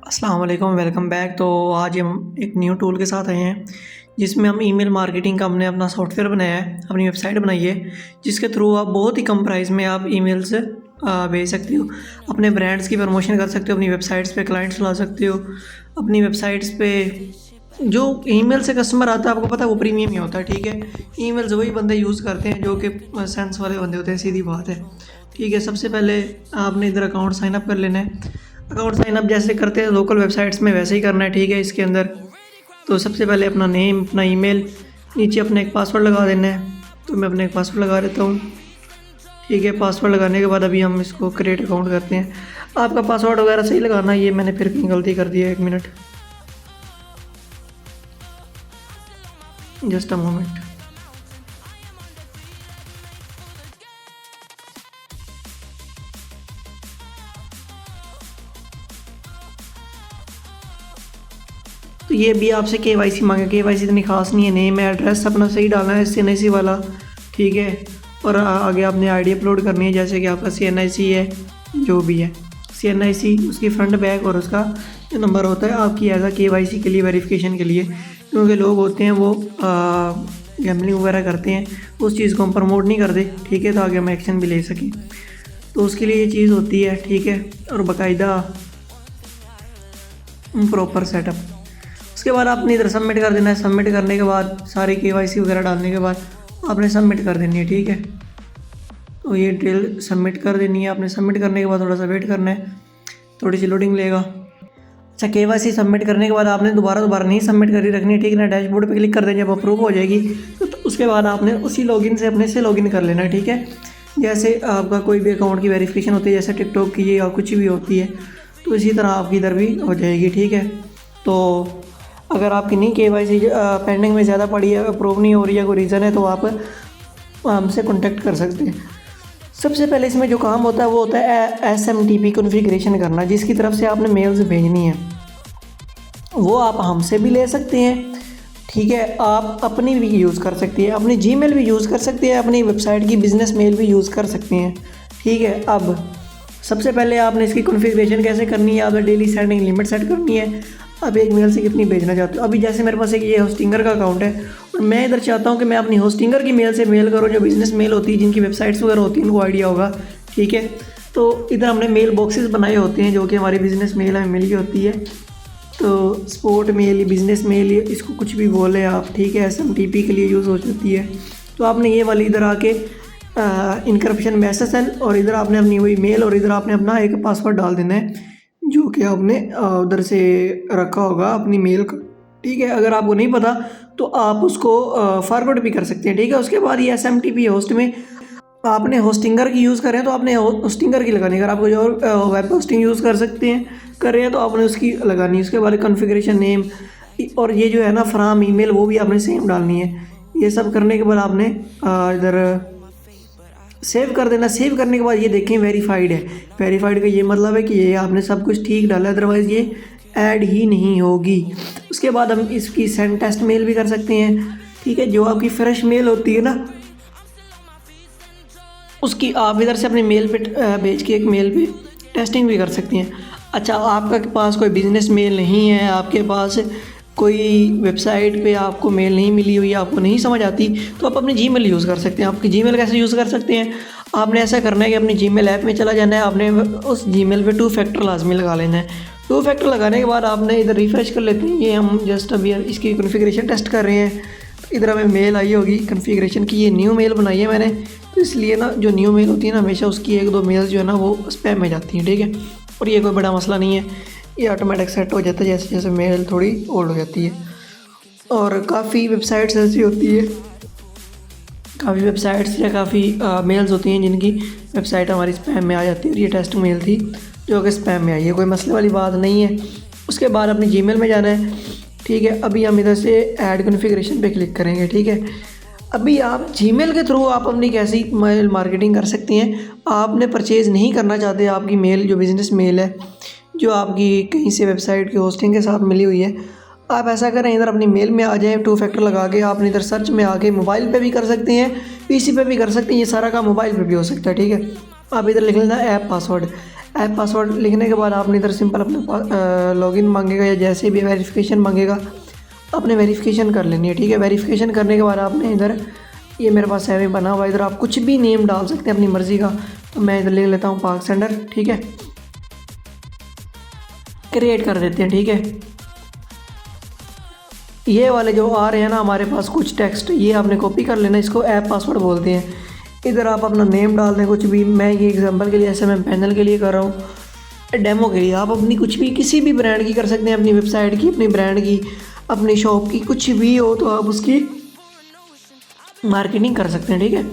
अस्सलाम वालेकुम, welcome back. तो आज हम एक न्यू टूल के साथ आए हैं जिसमें हम ईमेल मार्केटिंग का हमने अपना सॉफ्टवेयर बनाया है, अपनी वेबसाइट बनाई है जिसके थ्रू आप बहुत ही कम प्राइस में आप ईमेल्स भेज सकते हो, अपने ब्रांड्स की प्रमोशन कर सकते हो, अपनी वेबसाइट्स पे क्लाइंट्स ला सकते हो। अपनी वेबसाइट्स पे जो ईमेल से कस्टमर आता है आपको पता है वो प्रीमियम ही होता है, ठीक है। ईमेल्स वही बंदे यूज़ करते हैं जो कि सेंस वाले बंदे होते हैं, सीधी बात है, ठीक है। सबसे पहले आपने इधर अकाउंट साइन अप कर लेना है। अकाउंट साइन अप जैसे करते हैं लोकल वेबसाइट्स में वैसे ही करना है, ठीक है। इसके अंदर तो सबसे पहले अपना नेम, अपना ईमेल, नीचे अपने एक पासवर्ड लगा देना है। तो मैं अपने एक पासवर्ड लगा देता हूँ, ठीक है। पासवर्ड लगाने के बाद अभी हम इसको क्रिएट अकाउंट करते हैं। आपका पासवर्ड वगैरह सही लगाना, ये मैंने फिर कहीं गलती कर दी है, 1 मिनट, जस्ट अ मोमेंट। तो ये भी आपसे केवाईसी मांगे, केवाईसी इतनी खास नहीं है। नेम है, एड्रेस अपना सही डालना है, CNIC वाला, ठीक है। और आगे आपने आईडी अपलोड करनी है, जैसे कि आपका CNIC है, जो भी है CNIC, उसकी फ्रंट बैक और उसका जो नंबर होता है आपकी एज अ केवाईसी के लिए, वेरिफिकेशन के लिए। क्योंकि लोग होते हैं वो गैम्बलिंग वगैरह करते हैं, उस चीज़ को हम प्रमोट नहीं करते, ठीक है, तो आगे हम एक्शन भी ले सकें। तो उसके लिए ये चीज़ होती है, ठीक है। और बाकायदा प्रॉपर सेटअप। उसके बाद आपने इधर सबमिट कर देना है। सबमिट करने के बाद सारी केवाईसी वगैरह डालने के बाद आपने सबमिट कर देनी है, ठीक है। तो ये डिटेल सबमिट कर देनी है आपने। सबमिट करने के बाद थोड़ा सा वेट करना है, थोड़ी सी लोडिंग लेगा। अच्छा, केवाईसी सबमिट करने के बाद आपने दोबारा नहीं सबमिट करी रखनी है, ठीक है ना। डैशबोर्ड पे क्लिक कर दें, जब अप्रूव हो जाएगी तो उसके बाद आपने उसी लॉगिन से अपने से लॉगिन कर लेना है, ठीक है। जैसे आपका कोई भी अकाउंट की वेरिफिकेशन होती है, जैसे टिकटॉक की या कुछ भी होती है, तो इसी तरह आपकी इधर भी हो जाएगी, ठीक है। तो अगर आपकी नहीं केवाईसी पेंडिंग में ज़्यादा पड़ी है, अप्रूव नहीं हो रही है, कोई रीज़न है, तो आप हमसे कॉन्टेक्ट कर सकते हैं। सबसे पहले इसमें जो काम होता है वो होता है SMTP कॉन्फ़िगरेशन करना, जिसकी तरफ से आपने मेल्स भेजनी है। वो आप हमसे भी ले सकते हैं, ठीक है। आप अपनी भी यूज़ कर सकती हैं, अपनी जीमेल भी यूज़ कर सकते हैं, अपनी वेबसाइट की बिज़नेस मेल भी यूज़ कर सकते हैं, ठीक है। अब सबसे पहले आपने इसकी कॉन्फ़िगरेशन कैसे करनी है, आपने डेली सेंडिंग लिमिट सेट करनी है। अब एक मेल से कितनी भेजना चाहते हो। अभी जैसे मेरे पास एक ये होस्टिंगर का अकाउंट है और मैं इधर चाहता हूँ कि मैं अपनी होस्टिंगर की मेल से मेल करूँ, जो बिज़नेस मेल होती है, जिनकी वेबसाइट्स वगैरह होती हैं, उनको आइडिया होगा, ठीक है। तो इधर हमने मेल बॉक्सेस बनाए होते हैं जो कि हमारी बिज़नेस मेल हमें मिल गई होती है। तो स्पोर्ट मेल, बिज़नेस मेल, इसको कुछ भी बोले आप, ठीक है, SMTP के लिए यूज़ हो जाती है। तो आपने ये वाली इधर आके इनक्रप्शन में SSL, और इधर आपने अपनी वही मेल, और इधर आपने अपना एक पासवर्ड डाल देना है जो कि आपने उधर से रखा होगा अपनी मेल का, ठीक है। अगर आपको नहीं पता तो आप उसको फॉरवर्ड भी कर सकते हैं, ठीक है। उसके बाद ये SMTP होस्ट में आपने होस्टिंगर की यूज़ करें तो आपने होस्टिंगर की लगानी है। अगर आपको जो वेब होस्टिंग यूज़ कर सकते हैं, कर रहे हैं, तो आपने उसकी लगानी है। उसके बाद कॉन्फ़िगरेशन नेम, और ये जो है ना फ्रॉम ईमेल, वो भी आपने सेम डालनी है। ये सब करने के बाद आपने इधर सेव कर देना। सेव करने के बाद ये देखें वेरीफाइड है। वेरीफाइड का ये मतलब है कि ये आपने सब कुछ ठीक डाला, अदरवाइज़ ये ऐड ही नहीं होगी। उसके बाद हम इसकी सेंड टेस्ट मेल भी कर सकते हैं, ठीक है। जो आपकी फ्रेश मेल होती है ना, उसकी आप इधर से अपने मेल पे भेज के एक मेल पे टेस्टिंग भी कर सकती हैं। अच्छा, आपका पास कोई बिज़नेस मेल नहीं है, आपके पास कोई वेबसाइट पे आपको मेल नहीं मिली हुई, आपको नहीं समझ आती, तो आप अपनी जीमेल यूज़ कर सकते हैं। आपकी जीमेल कैसे यूज़ कर सकते हैं, आपने ऐसा करना है कि अपनी जीमेल ऐप में चला जाना है, आपने उस जीमेल पे 2 फैक्टर लाजमी लगा लेना है। 2 फैक्टर लगाने के बाद आपने इधर रिफ़्रेश कर लेते हैं। ये हम जस्ट अभी इसकी कॉन्फ़िगरेशन टेस्ट कर रहे हैं, तो इधर हमें मेल आई होगी कॉन्फ़िगरेशन की। ये न्यू मेल बनाई है मैंने, तो इसलिए ना जो न्यू मेल होती है ना, हमेशा उसकी 1-2 मेल्स जो है ना वो स्पैम में जाती हैं, ठीक है। और ये कोई बड़ा मसला नहीं है, ये ऑटोमेटिक सेट हो जाता है जैसे जैसे मेल थोड़ी ओल्ड हो जाती है। और काफ़ी वेबसाइट्स ऐसी होती है, काफ़ी वेबसाइट्स या काफ़ी मेल्स होती हैं जिनकी वेबसाइट हमारी स्पैम में आ जाती है। और ये टेस्ट मेल थी जो कि स्पैम में आई है, कोई मसले वाली बात नहीं है। उसके बाद अपनी जीमेल में जाना है, ठीक है। अभी हम इधर से ऐड कॉन्फ़िगरेशन पे क्लिक करेंगे, ठीक है। अभी आप जीमेल के थ्रू आप अपनी कैसी मेल मार्केटिंग कर सकती हैं। आपने परचेज़ नहीं करना चाहते, आपकी मेल जो बिज़नेस मेल है, जो आपकी कहीं से वेबसाइट की होस्टिंग के साथ मिली हुई है, आप ऐसा करें, इधर अपनी मेल में आ जाएँ, 2 फैक्टर लगा के आपने इधर सर्च में आके मोबाइल पे भी कर सकते हैं, PC पे भी कर सकते हैं। ये सारा काम मोबाइल पे भी हो सकता है, ठीक है। आप इधर लिख लेना ऐप पासवर्ड। ऐप पासवर्ड लिखने के बाद आपने इधर सिंपल अपना लॉगिन मांगेगा या जैसे भी वेरिफिकेशन मांगेगा, आपने वेरिफिकेशन कर लेनी है, ठीक है। वेरिफिकेशन करने के बाद आपने इधर ये मेरे पास सेव बना हुआ, इधर आप कुछ भी नेम डाल सकते हैं अपनी मर्ज़ी का। तो मैं इधर लिख लेता हूँ पाक सेंडर, ठीक है। क्रिएट कर देते हैं, ठीक है। ये वाले जो आ रहे हैं ना हमारे पास कुछ टेक्स्ट, ये आपने कॉपी कर लेना, इसको ऐप पासवर्ड बोलते हैं। इधर आप अपना नेम डाल दें कुछ भी, मैं ये एग्जांपल के लिए SMM पैनल के लिए कर रहा हूँ, डेमो के लिए। आप अपनी कुछ भी किसी भी ब्रांड की कर सकते हैं, अपनी वेबसाइट की, अपनी ब्रांड की, अपनी शॉप की, कुछ भी हो तो आप उसकी मार्केटिंग कर सकते हैं, ठीक है।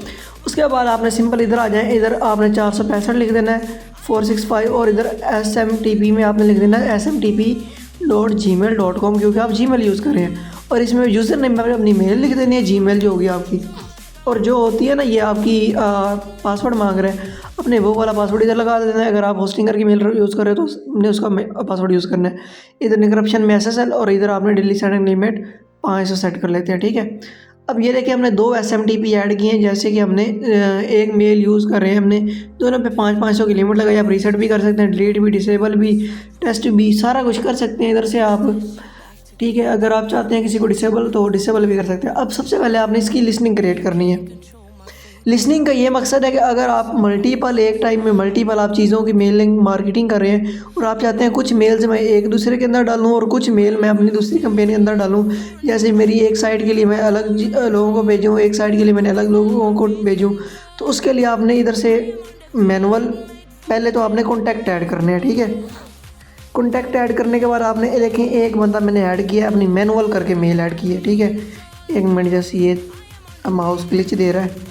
उसके बाद आपने सिंपल इधर आ जाए, इधर आपने 465 लिख देना है 465, और इधर SMTP में आपने लिख देना है smtp.gmail.com, क्योंकि आप Gmail यूज़ कर रहे हैं। और इसमें यूज़र नेम में अपनी मेल लिख देनी है, Gmail जो होगी आपकी। और जो होती है ना ये आपकी पासवर्ड मांग रहे हैं, अपने वो वाला पासवर्ड इधर लगा देना है। अगर आप होस्टिंगर की मेल यूज़ कर रहे हो तो हमने उसका पासवर्ड यूज़ करना है। इधर इनक्रप्शन में SSL, और इधर आपने डेली सेटिंग लिमिट 500 सेट कर लेते हैं, ठीक है। अब ये देखिए हमने 2 SMTP ऐड किए हैं, जैसे कि हमने एक मेल यूज़ कर रहे हैं, हमने दोनों पे 500 की लिमिट लगाई। आप रीसेट भी कर सकते हैं, डिलीट भी, डिसेबल भी, टेस्ट भी, सारा कुछ कर सकते हैं इधर से आप, ठीक है। अगर आप चाहते हैं किसी को डिसेबल तो डिसेबल भी कर सकते हैं। अब सबसे पहले आपने इसकी लिसनिंग क्रिएट करनी है। लिसनिंग का ये मकसद है कि अगर आप मल्टीपल एक टाइम में मल्टीपल आप चीज़ों की मेलिंग मार्केटिंग कर रहे हैं, और आप चाहते हैं कुछ मेल्स मैं एक दूसरे के अंदर डालूं और कुछ मेल मैं अपनी दूसरी कंपनी के अंदर डालूं, जैसे मेरी एक साइट के लिए मैं अलग लोगों को भेजूं, एक साइट के लिए मैंने अलग लोगों को भेजूं, तो उसके लिए आपने इधर से मैनुअल पहले तो आपने कॉन्टैक्ट ऐड करने हैं, ठीक है। कॉन्टैक्ट ऐड करने के बाद आपने देखें एक बंदा मैंने ऐड किया, अपनी मैनुअल करके मेल ऐड की है, ठीक है। एक मिनट, जैसे ये माउस ग्लिच दे रहा है,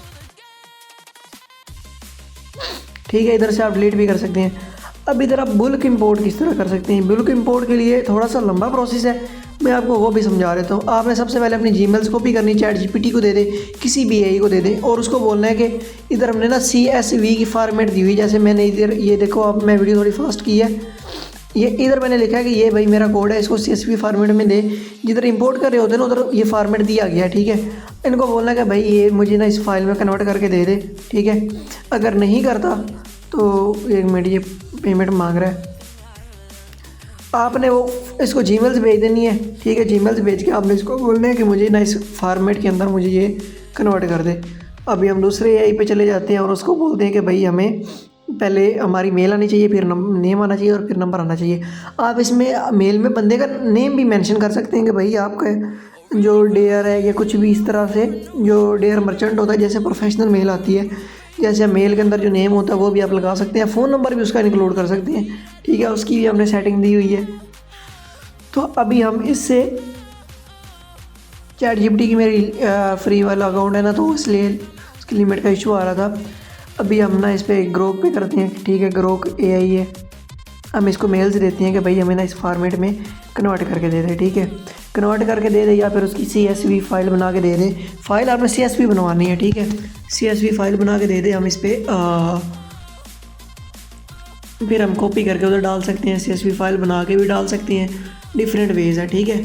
ठीक है। इधर से आप डिलीट भी कर सकते हैं। अब इधर आप बुल्क इंपोर्ट किस तरह कर सकते हैं। बुल्क इंपोर्ट के लिए थोड़ा सा लंबा प्रोसेस है, मैं आपको वो भी समझा देता हूँ। आपने सबसे पहले अपनी जीमेल्स कॉपी करनी, ChatGPT को दे दे, किसी भी AI को दे दे, और उसको बोलना है कि इधर हमने ना CSV की फॉर्मेट दी हुई, जैसे मैंने इधर ये देखो, आप मैं वीडियो थोड़ी फास्ट की है, ये इधर मैंने लिखा है कि ये भाई मेरा कोड है, इसको CSV फॉर्मेट में दे। जिधर इंपोर्ट कर रहे होते हैं ना उधर ये फॉर्मेट दिया गया है, ठीक है। इनको बोलना है कि भाई ये मुझे ना इस फाइल में कन्वर्ट करके दे दे, ठीक है। अगर नहीं करता तो एक मिनट, ये पेमेंट मांग रहा है, आपने वो इसको जीमेल्स भेज देनी है, ठीक है। जीमेल्स भेज के आपने इसको बोलना है कि मुझे ना इस फॉर्मेट के अंदर मुझे ये कन्वर्ट कर दे। अभी हम दूसरे AI पे चले जाते हैं और उसको बोलते हैं कि भाई हमें पहले हमारी मेल आनी चाहिए, फिर नेम आना चाहिए, और फिर नंबर आना चाहिए। आप इसमें मेल में बंदे का नेम भी मेंशन कर सकते हैं कि भाई आपका जो डेयर है या कुछ भी इस तरह से, जो डेयर मर्चेंट होता है, जैसे प्रोफेशनल मेल आती है, जैसे मेल के अंदर जो नेम होता है वो भी आप लगा सकते हैं। फ़ोन नंबर भी उसका इंक्लूड कर सकते हैं, ठीक है। उसकी भी हमने सेटिंग दी हुई है। तो अभी हम इससे ChatGPT की मेरी फ्री वाला अकाउंट है ना, तो इसलिए उसकी लिमिट का इशू आ रहा था। अभी हम ना इस पर ग्रोक पे करते हैं, ठीक है। ग्रोक AI है, हम इसको मेल्स देते हैं कि भाई हमें ना इस फॉर्मेट में कन्वर्ट करके दे दे, ठीक है। कन्वर्ट करके दे दे, या फिर उसकी CSV फाइल बना के दे दे। फाइल आपने CSV बनवानी है, ठीक है। CSV फाइल बना के दे दे, हम इस पर फिर हम कॉपी करके उधर डाल सकते हैं, CSV फाइल बना के भी डाल सकते हैं, डिफरेंट वेज है, ठीक है।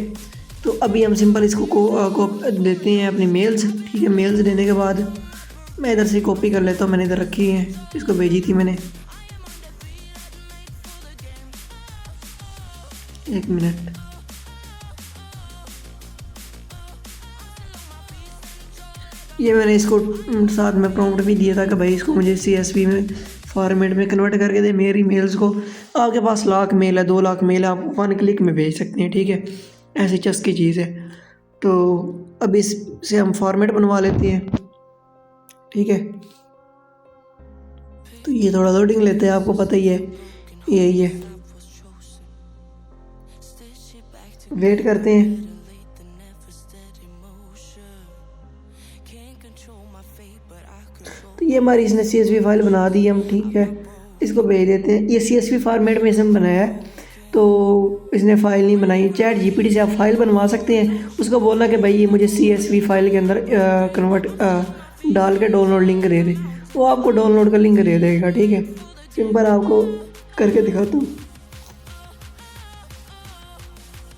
तो अभी हम सिंपल इसको को देते हैं अपनी मेल्स, ठीक है। मेल्स देने के बाद मैं इधर से कॉपी कर लेता हूँ, मैंने इधर रखी है, इसको भेजी थी मैंने, एक मिनट। ये मैंने इसको साथ में प्रॉम्प्ट भी दिया था कि भाई इसको मुझे CSV में फॉर्मेट में कन्वर्ट करके दे मेरी मेल्स को। आपके पास लाख मेल है, 2 लाख मेल है, आप 1 क्लिक में भेज सकते हैं, ठीक है। ऐसी चस की चीज़ है। तो अब इससे हम फॉर्मेट बनवा लेते हैं, ठीक है। तो ये थोड़ा लोडिंग लेते हैं, आपको पता ही है, यही है, वेट करते हैं। तो ये हमारी इसने CSV फाइल बना दी हम, ठीक है। इसको भेज देते हैं। ये CSV फॉर्मेट में इसने बनाया है, तो इसने फ़ाइल नहीं बनाई। ChatGPT से आप फाइल बनवा सकते हैं, उसको बोलना कि भाई ये मुझे CSV फाइल के अंदर कन्वर्ट डाल के डाउनलोड लिंक दे दे, वो आपको डाउनलोड का लिंक दे देगा, ठीक है। सिंपल आपको करके दिखाता हूँ,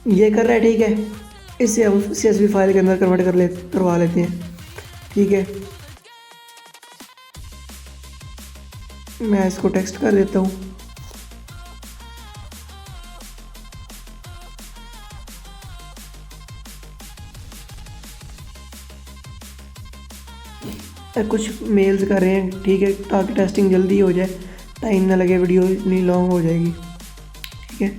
ये कर रहा है, ठीक है। इससे हम CSV फाइल के अंदर कन्वर्ट करवा लेते हैं, ठीक है। मैं इसको टेक्स्ट कर देता हूँ, कुछ मेल्स कर रहे हैं, ठीक है, ताकि टेस्टिंग जल्दी हो जाए, टाइम ना लगे, वीडियो इतनी लॉन्ग हो जाएगी, ठीक है।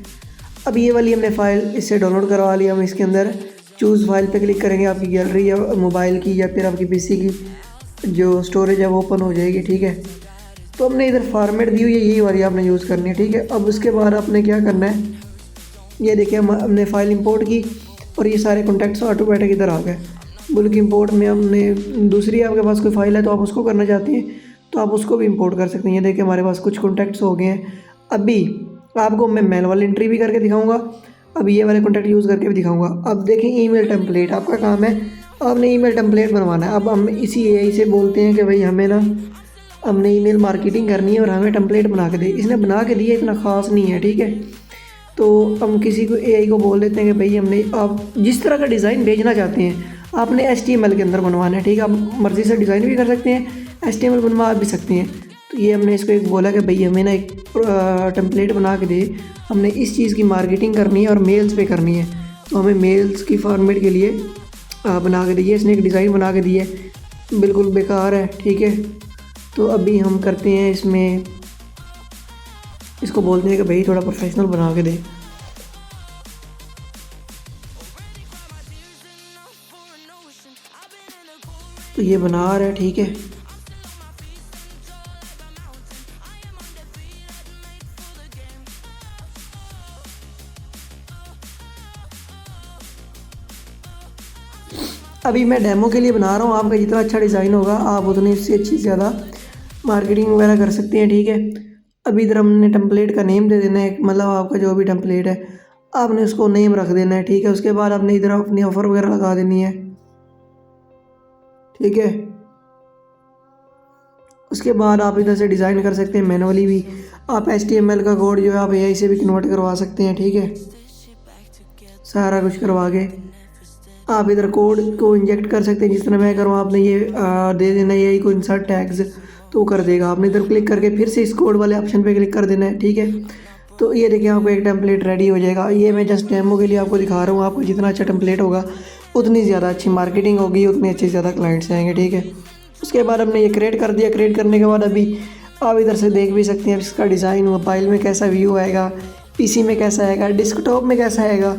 अब ये वाली हमने फ़ाइल इससे डाउनलोड करवा लिया। हम इसके अंदर चूज़ फाइल पे क्लिक करेंगे, आपकी गैलरी या मोबाइल की या फिर आपकी पीसी की जो स्टोरेज है वो ओपन हो जाएगी, ठीक है। तो हमने इधर फॉर्मेट दी हुई है, यही वाली आपने यूज़ करनी है, ठीक है। अब उसके बाद आपने क्या करना है, ये देखिए हमने फ़ाइल इंपोर्ट की और ये सारे कॉन्टैक्ट्स ऑटोमेटिक इधर आ गए। बुल्क इंपोर्ट में हमने दूसरी आपके पास कोई फ़ाइल है तो आप उसको करना चाहते हैं तो आप उसको भी इंपोर्ट कर सकते हैं। ये देखिए हमारे पास कुछ कॉन्टैक्ट्स हो गए हैं। अभी आपको मैं मैनुअल एंट्री भी करके दिखाऊंगा, अब ये वाले कॉन्टैक्ट यूज़ करके भी दिखाऊंगा। अब देखें ईमेल टेम्पलेट आपका काम है, आपने ईमेल टेम्पलेट बनवाना है। अब हम इसी एआई से बोलते हैं कि भाई हमें ना हमने ईमेल मार्केटिंग करनी है और हमें टेम्पलेट बना के दे। इसने बना के दिया, इतना ख़ास नहीं है, ठीक है। तो हम किसी को एआई को बोल देते हैं कि भाई हमने आप जिस तरह का डिज़ाइन भेजना चाहते हैं आपने HTML के अंदर बनवाना है, ठीक है। आप मर्ज़ी से डिज़ाइन भी कर सकते हैं, HTML बनवा भी सकते हैं। तो ये हमने इसको एक बोला कि भाई हमें ना एक टेम्पलेट बना के दे, हमने इस चीज़ की मार्केटिंग करनी है और मेल्स पे करनी है, तो हमें मेल्स की फॉर्मेट के लिए बना के दिए। इसने एक डिज़ाइन बना के दिए, बिल्कुल बेकार है, ठीक है। तो अभी हम करते हैं इसमें, इसको बोलते हैं कि भाई थोड़ा प्रोफेशनल बना के दे। तो ये बना रहा है, ठीक है। अभी मैं डेमो के लिए बना रहा हूँ, आपका जितना अच्छा डिज़ाइन होगा आप उतनी इससे अच्छी ज़्यादा मार्केटिंग वगैरह कर सकते हैं, ठीक है। अभी इधर हमने टेम्पलेट का नेम दे देना है, मतलब आपका जो भी टेम्पलेट है आपने उसको नेम रख देना है, ठीक है। उसके बाद आपने इधर अपनी ऑफ़र वगैरह लगा देनी है, ठीक है। उसके बाद आप इधर से डिज़ाइन कर सकते हैं मैनुअली भी, आप HTML का कोड जो है आप एआई से भी कन्वर्ट करवा सकते हैं, ठीक है। सारा कुछ करवा के आप इधर कोड को इंजेक्ट कर सकते हैं, जिस तरह मैं करूँ। आपने ये दे देना एआई को इंसर्ट टैग्स, तो वो कर देगा। आपने इधर क्लिक करके फिर से इस कोड वाले ऑप्शन पे क्लिक कर देना है, ठीक है। तो ये देखिए आपको एक टेम्पलेट रेडी हो जाएगा। ये मैं जस्ट डेमो के लिए आपको दिखा रहा हूँ। आपको जितना अच्छा टेम्पलेट होगा उतनी ज़्यादा अच्छी मार्केटिंग होगी, उतनी अच्छी ज़्यादा क्लाइंट्स आएंगे, ठीक है। उसके बाद हमने ये क्रिएट कर दिया। क्रिएट करने के बाद अभी आप इधर से देख भी सकते हैं इसका डिज़ाइन मोबाइल में कैसा व्यू आएगा, PC में कैसा आएगा, डेस्कटॉप में कैसा आएगा,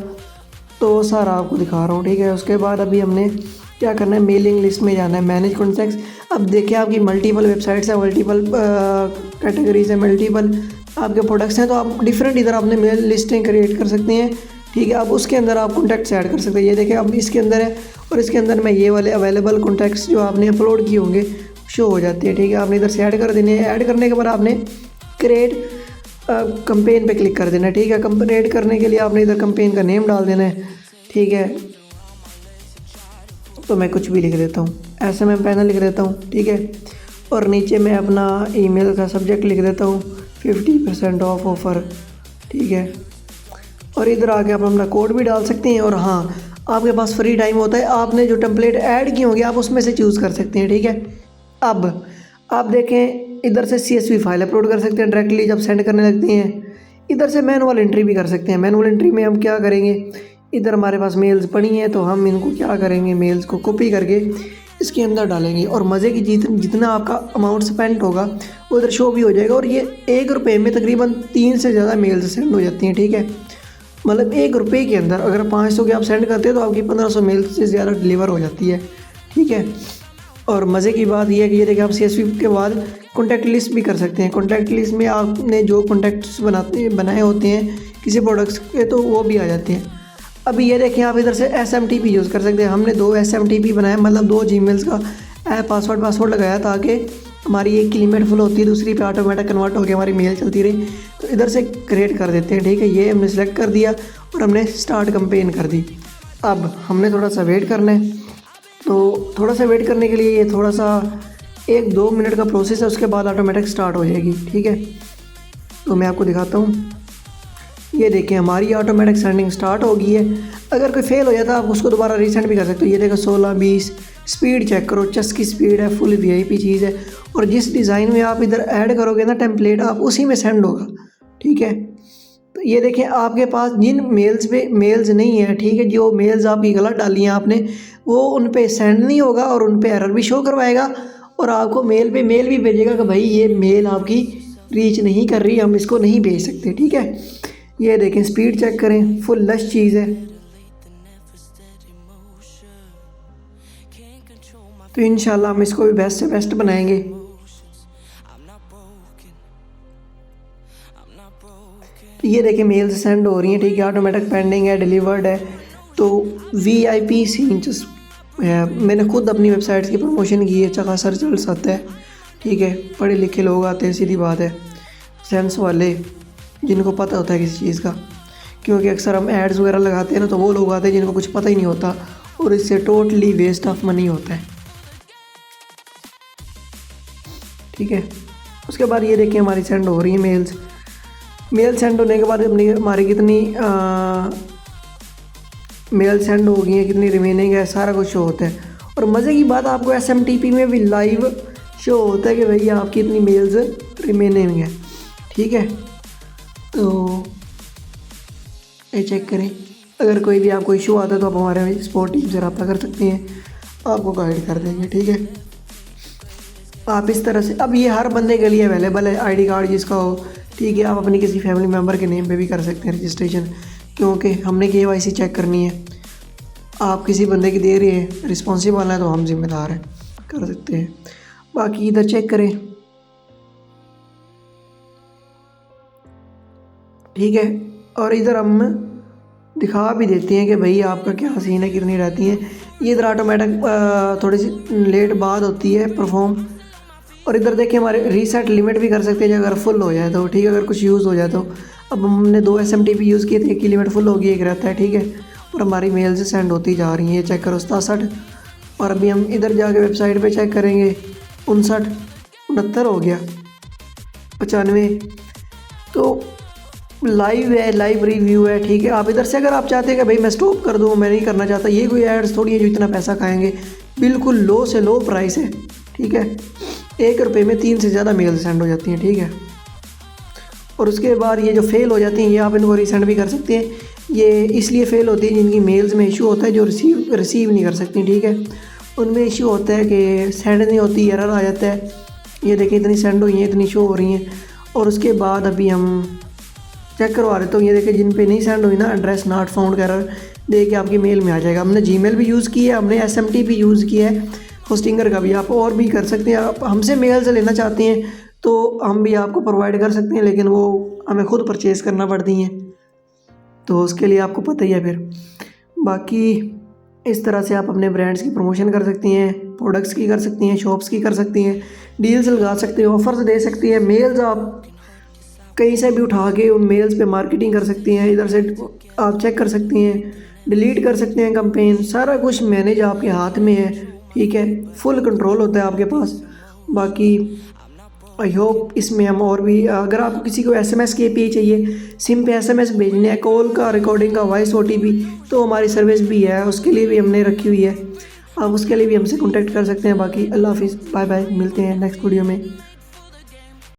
तो सारा आपको दिखा रहा हूँ, ठीक है। उसके बाद अभी हमने क्या करना है, मेलिंग लिस्ट में जाना है, मैनेज कॉन्टैक्ट्स। अब देखिए आपकी मल्टीपल वेबसाइट्स है, मल्टीपल कैटेगरीज है, मल्टीपल आपके प्रोडक्ट्स हैं, तो आप डिफरेंट इधर अपने मेल लिस्टें क्रिएट कर सकते हैं, ठीक है। अब उसके अंदर आप कॉन्टैक्ट्स ऐड कर सकते हैं। ये देखिए अब इसके अंदर है और इसके अंदर में ये वाले अवेलेबल कॉन्टैक्ट्स जो आपने अपलोड किए होंगे शो हो जाते हैं, ठीक है। आपने इधर से ऐड कर देने हैं। ऐड करने के बाद आपने क्रिएट कंपेन पे क्लिक कर देना है, ठीक है। कंपेन करने के लिए आपने इधर कंपेन का नेम डाल देना है, ठीक है। तो मैं कुछ भी लिख देता हूँ, SMS पैनल लिख देता हूँ, ठीक है। और नीचे मैं अपना ईमेल का सब्जेक्ट लिख देता हूँ 50% ऑफ ऑफ़र, ठीक है। और इधर आके आप अपना कोड भी डाल सकते हैं। और हाँ, आपके पास फ्री टाइम होता है, आपने जो टेम्पलेट ऐड किए होंगे आप उसमें से चूज़ कर सकते हैं, ठीक है। अब आप देखें इधर से CSV फाइल अपलोड कर सकते हैं डायरेक्टली जब सेंड करने लगते हैं। इधर से मैनुअल एंट्री भी कर सकते हैं। मैनुअल एंट्री में हम क्या करेंगे, इधर हमारे पास मेल्स पड़ी हैं तो हम इनको क्या करेंगे, मेल्स को कॉपी करके इसके अंदर डालेंगे और मज़े की जितना आपका अमाउंट स्पेंड होगा वो इधर शो भी हो जाएगा। और ये ₹1 में तकरीबन 3 से ज़्यादा मेल्स सेंड हो जाती हैं, ठीक है। मतलब ₹1 के अंदर अगर 500 के आप सेंड करते हैं तो आपकी 1500 मेल्स से ज़्यादा डिलीवर हो जाती है, ठीक है। और मज़े की बात यह है कि ये देखिए आप CSV के बाद कॉन्टैक्ट लिस्ट भी कर सकते हैं। कॉन्टैक्ट लिस्ट में आपने जो कॉन्टैक्ट्स बनाए होते हैं किसी प्रोडक्ट्स के तो वो भी आ जाते हैं। अभी ये देखिए आप इधर से SMTP यूज़ कर सकते हैं। हमने 2 SMTP बनाए, मतलब 2 जीमेल्स का पासवर्ड लगाया ताकि हमारी एक की लिमिट फुल होती है, दूसरी पे ऑटोमेटिक कन्वर्ट होकर हमारी मेल चलती रही। तो इधर से क्रिएट कर देते हैं, ठीक है। ये हमने सेलेक्ट कर दिया और हमने स्टार्ट कंपेन कर दी। अब हमने थोड़ा सा वेट करना है, तो थोड़ा सा वेट करने के लिए ये थोड़ा सा 1-2 मिनट का प्रोसेस है, उसके बाद ऑटोमेटिक स्टार्ट हो जाएगी, ठीक है। तो मैं आपको दिखाता हूँ। ये देखें हमारी ऑटोमेटिक सेंडिंग स्टार्ट हो गई है। अगर कोई फेल हो जाता है आप उसको दोबारा रीसेंड भी कर सकते हो। ये देखो 16-20 स्पीड चेक करो, चेस की स्पीड है, फुल VIP चीज़ है। और जिस डिज़ाइन में आप इधर ऐड करोगे ना टेम्पलेट, आप उसी में सेंड होगा, ठीक है। तो ये देखें आपके पास जिन मेल्स पे मेल्स नहीं है, ठीक है, जो मेल्स आपकी गलत डाली हैं आपने, वो उन पे सेंड नहीं होगा और उन पे एरर भी शो करवाएगा और आपको मेल पे मेल भी भेजेगा कि भाई ये मेल आपकी रीच नहीं कर रही, हम इसको नहीं भेज सकते, ठीक है। ये देखें स्पीड चेक करें, फुल लश चीज़ है। तो इंशाल्लाह हम इसको भी बेस्ट से बेस्ट बनाएंगे। तो ये देखिए मेल्स सेंड हो रही हैं, ठीक है, ऑटोमेटिक पेंडिंग है, डिलीवर्ड है। तो VIP सीन्स मैंने खुद अपनी वेबसाइट्स की प्रमोशन की है, अच्छा रिजल्ट्स आता है, ठीक है, पढ़े लिखे लोग आते हैं, सीधी बात है, सेंस वाले जिनको पता होता है किसी चीज़ का। क्योंकि अक्सर हम एड्स वगैरह लगाते हैं ना, तो वो लोग आते हैं जिनको कुछ पता ही नहीं होता और इससे टोटली वेस्ट ऑफ मनी होता है, ठीक है। उसके बाद ये देखिए हमारी सेंड हो रही है मेल सेंड होने के बाद अपनी हमारी कितनी मेल सेंड हो गई है, कितनी रिमेनिंग है, सारा कुछ शो होता है। और मज़े की बात आपको SMTP में भी लाइव शो होता है कि भैया आपकी इतनी मेल्स रिमेनिंग है, ठीक है। तो ये चेक करें, अगर कोई भी आपको इशू आता है तो आप हमारे सपोर्ट टीम से रब्ता कर सकते हैं, आपको गाइड कर देंगे, ठीक है। आप इस तरह से, अब ये हर बंदे के लिए अवेलेबल है, ID कार्ड जिसका हो, ठीक है। आप अपनी किसी फैमिली मेम्बर के नेम पे भी कर सकते हैं रजिस्ट्रेशन, क्योंकि हमने KYC चेक करनी है। आप किसी बंदे की दे रहे हैं, रिस्पॉन्सिबल है, तो हम जिम्मेदार हैं, कर सकते हैं। बाकी इधर चेक करें, ठीक है। और इधर हम दिखा भी देते हैं कि भाई आपका क्या सीन है, कितनी रहती हैं। ये इधर ऑटोमेटिक थोड़ी सी लेट बाद होती है परफॉर्म। और इधर देखिए हमारे रीसेट लिमिट भी कर सकते हैं, अगर फुल हो जाए तो, ठीक है, अगर कुछ यूज़ हो जाए तो। अब हमने 2 SMTP यूज़ किए थे, एक की लिमिट फुल होगी, एक रहता है, ठीक है। और हमारी मेल से सेंड होती जा रही है, ये चेक करो 67। और अभी हम इधर जाके वेबसाइट पे चेक करेंगे, 59, 69 हो गया, 95। तो लाइव है, लाइव रिव्यू है, ठीक है। आप इधर से अगर आप चाहते हैं कि भाई मैं स्टॉप कर दूँ, मैं नहीं करना चाहता, ये कोई एड्स थोड़ी है जो इतना पैसा खाएंगे, बिल्कुल लो से लो प्राइस है, ठीक है। 1 रुपये में 3 से ज़्यादा मेल सेंड हो जाती हैं, ठीक है। और उसके बाद ये जो फेल हो जाती हैं, ये आप इनको रीसेंड भी कर सकते हैं। ये इसलिए फ़ेल होती है जिनकी मेल्स में इशू होता है, जो रिसीव नहीं कर सकती, ठीक है। उनमें इशू होता है कि सेंड नहीं होती, एरर आ जाता है। ये देखिए इतनी सेंड हुई हैं, इतनी शो हो रही हैं। और उसके बाद अभी हम चेक करवा रहे, तो ये देखिए जिन पे नहीं सेंड हुई ना, एड्रेस नॉट फाउंड का एरर दे के आपकी मेल में आ जाएगा। हमने Gmail भी यूज़ की है, हमने SMTP यूज़ किया है, होस्टिंगर का भी आप और भी कर सकते हैं। आप हमसे मेल से लेना चाहते हैं तो हम भी आपको प्रोवाइड कर सकते हैं, लेकिन वो हमें ख़ुद परचेज़ करना पड़ती हैं, तो उसके लिए आपको पता ही है फिर। बाकी इस तरह से आप अपने ब्रांड्स की प्रमोशन कर सकती हैं, प्रोडक्ट्स की कर सकती हैं, शॉप्स की कर सकती हैं, डील्स लगा सकते हैं, ऑफ़र्स दे सकती हैं। मेल्स आप कहीं से भी उठा के उन मेल्स पे मार्केटिंग कर सकती हैं, इधर से आप चेक कर सकती हैं, डिलीट कर सकते हैं कैंपेन, सारा कुछ मैनेज आपके हाथ में है, ठीक है। फुल कंट्रोल होता है आपके पास। बाकी आई होप इसमें हम और भी, अगर आपको किसी को SMS की API चाहिए, सिम पे SMS भेजने है, कॉल का, रिकॉर्डिंग का, वॉइस OTP, तो हमारी सर्विस भी है, उसके लिए भी हमने रखी हुई है, आप उसके लिए भी हमसे कॉन्टैक्ट कर सकते हैं। बाकी अल्लाह हाफिज़, बाय बाय, मिलते हैं नेक्स्ट वीडियो में।